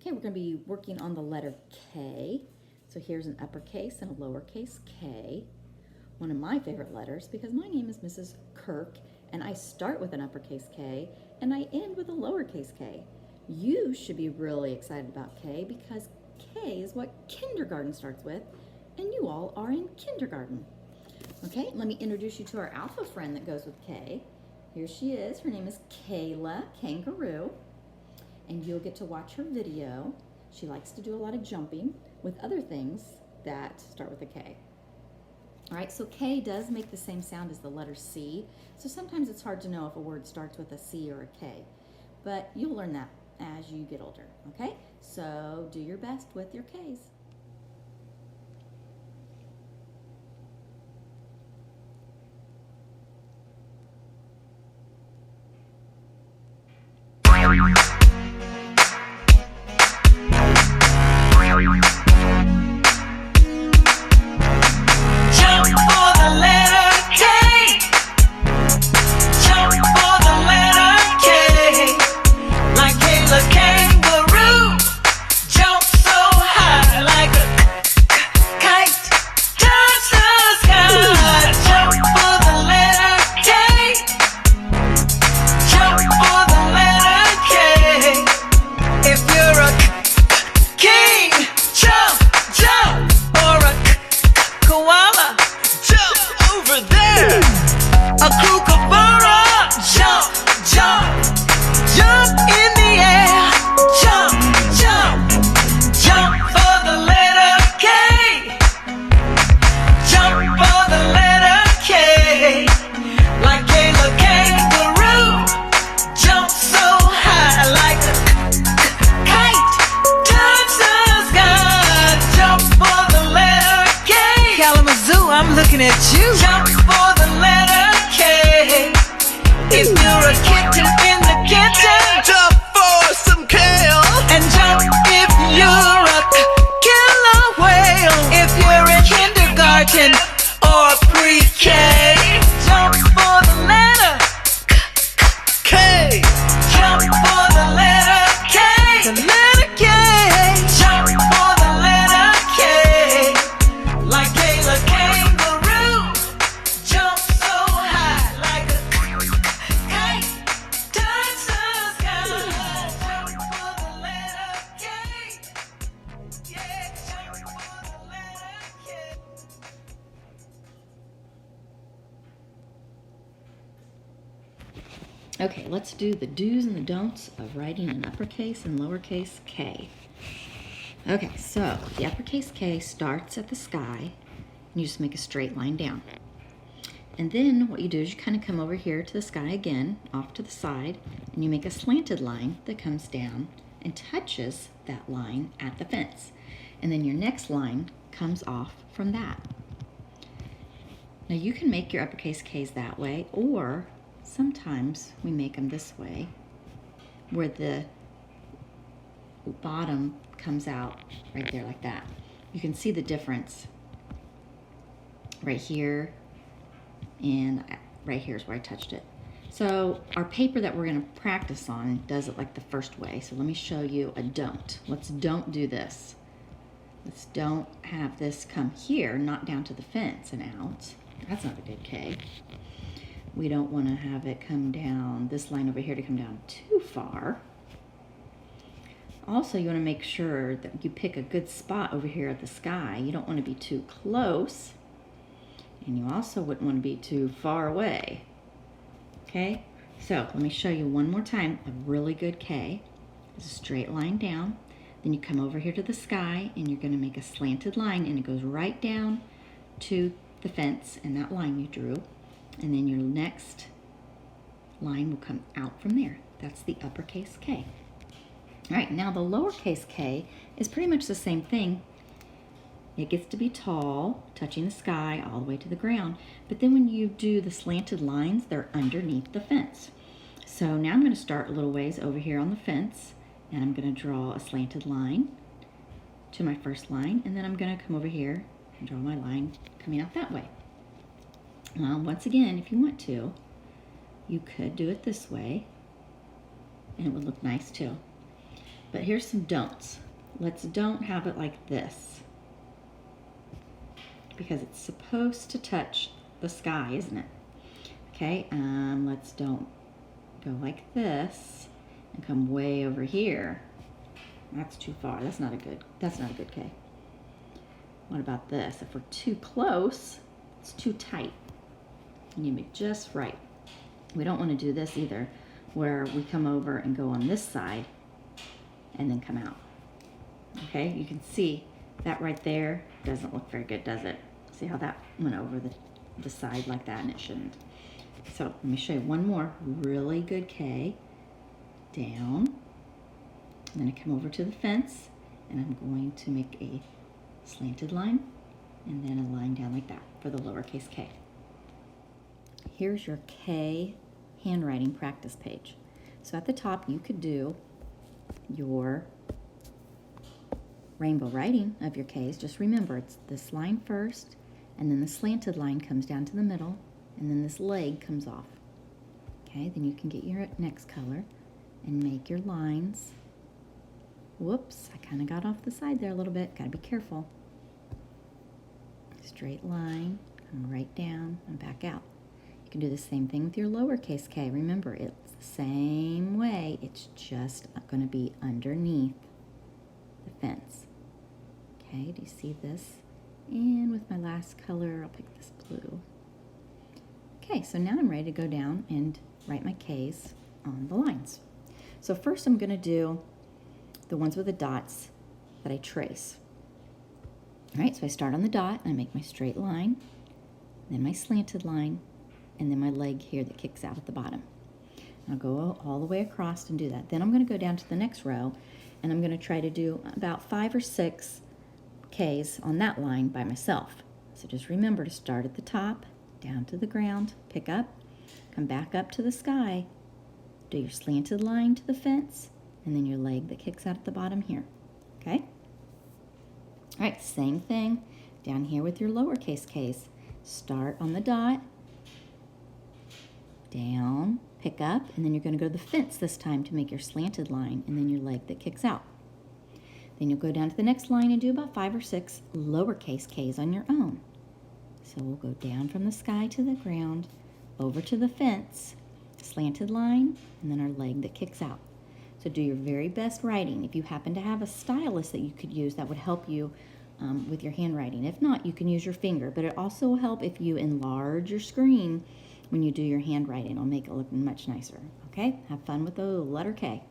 Okay, we're going to be working on the letter K. So here's an uppercase and a lowercase k. One of my favorite letters because my name is Mrs. Kirk and I start with an uppercase K and I end with a lowercase k. You should be really excited about K because K is what kindergarten starts with and you all are in kindergarten. Okay, let me introduce you to our alpha friend that goes with K. Here she is. Her name is Kayla Kangaroo. And you'll get to watch her video. She likes to do a lot of jumping with other things that start with a K. All right, so K does make the same sound as the letter C, so sometimes it's hard to know if a word starts with a C or a K, but you'll learn that as you get older, okay? So do your best with your Ks. Looking at you. Jump for the letter K. If you're a kitten in the kitchen, jump for some kale. And jump if you're a killer whale. If you're in kindergarten or pre-K, jump for the letter K. Jump for the letter K. The letter K. Jump for the letter K. Like Kayla Kangaroo. Jump so high like a kite. Touch the sky. Jump for the letter K. Yeah, jump for the letter K. Okay, let's do the do's and the don'ts of writing an uppercase and lowercase k. Okay, so the uppercase K starts at the sky, and you just make a straight line down. And then what you do is you kind of come over here to the sky again, off to the side, and you make a slanted line that comes down and touches that line at the fence. And then your next line comes off from that. Now you can make your uppercase K's that way, or sometimes we make them this way, where the bottom comes out right there like that. You can see the difference right here, and right here is where I touched it. So our paper that we're going to practice on does it like the first way. So let me show you a don't. Let's don't do this. Let's don't have this come here, not down to the fence and out. That's not a good K. We don't want to have it come down, this line over here to come down too far. Also, you want to make sure that you pick a good spot over here at the sky. You don't want to be too close, and you also wouldn't want to be too far away. Okay, so let me show you one more time a really good K. It's a straight line down. Then you come over here to the sky, and you're going to make a slanted line, and it goes right down to the fence and that line you drew. And then your next line will come out from there. That's the uppercase K. All right, now the lowercase k is pretty much the same thing. It gets to be tall, touching the sky all the way to the ground. But then when you do the slanted lines, they're underneath the fence. So now I'm going to start a little ways over here on the fence, and I'm going to draw a slanted line to my first line, and then I'm going to come over here and draw my line coming out that way. Once again, if you want to, you could do it this way, and it would look nice too. But here's some don'ts. Let's don't have it like this, because it's supposed to touch the sky, isn't it? Okay, let's don't go like this and come way over here. That's too far. That's not a good K. What about this? If we're too close, it's too tight. You need to be just right. We don't want to do this either, where we come over and go on this side and then come out. Okay, you can see that right there doesn't look very good, does it? See how that went over the side like that, and it shouldn't. So let me show you one more really good K. Down. And then I come over to the fence, and I'm going to make a slanted line and then a line down like that for the lowercase k. Here's your K handwriting practice page. So at the top you could do your rainbow writing of your K's. Just remember, it's this line first, and then the slanted line comes down to the middle, and then this leg comes off. Okay, then you can get your next color and make your lines. Whoops, I kind of got off the side there a little bit. Gotta be careful. Straight line, come right down and back out. You can do the same thing with your lowercase k. Remember, it's the same way. It's just going to be underneath the fence. Okay, do you see this? And with my last color, I'll pick this blue. Okay, so now I'm ready to go down and write my K's on the lines. So first I'm going to do the ones with the dots that I trace. All right, so I start on the dot and I make my straight line, then my slanted line, and then my leg here that kicks out at the bottom. I'll go all the way across and do that. Then I'm going to go down to the next row, and I'm going to try to do about 5 or 6 K's on that line by myself. So just remember to start at the top, down to the ground, pick up, come back up to the sky, do your slanted line to the fence, and then your leg that kicks out at the bottom here. Okay? All right, same thing down here with your lowercase k's. Start on the dot, down, pick up, and then you're going to go to the fence this time to make your slanted line, and then your leg that kicks out. Then you'll go down to the next line and do about 5 or 6 lowercase k's on your own. So we'll go down from the sky to the ground, over to the fence, slanted line, and then our leg that kicks out. So do your very best writing. If you happen to have a stylus that you could use, that would help you with your handwriting. If not, you can use your finger, but it also will help if you enlarge your screen when you do your handwriting. It'll make it look much nicer. Okay, have fun with the letter K.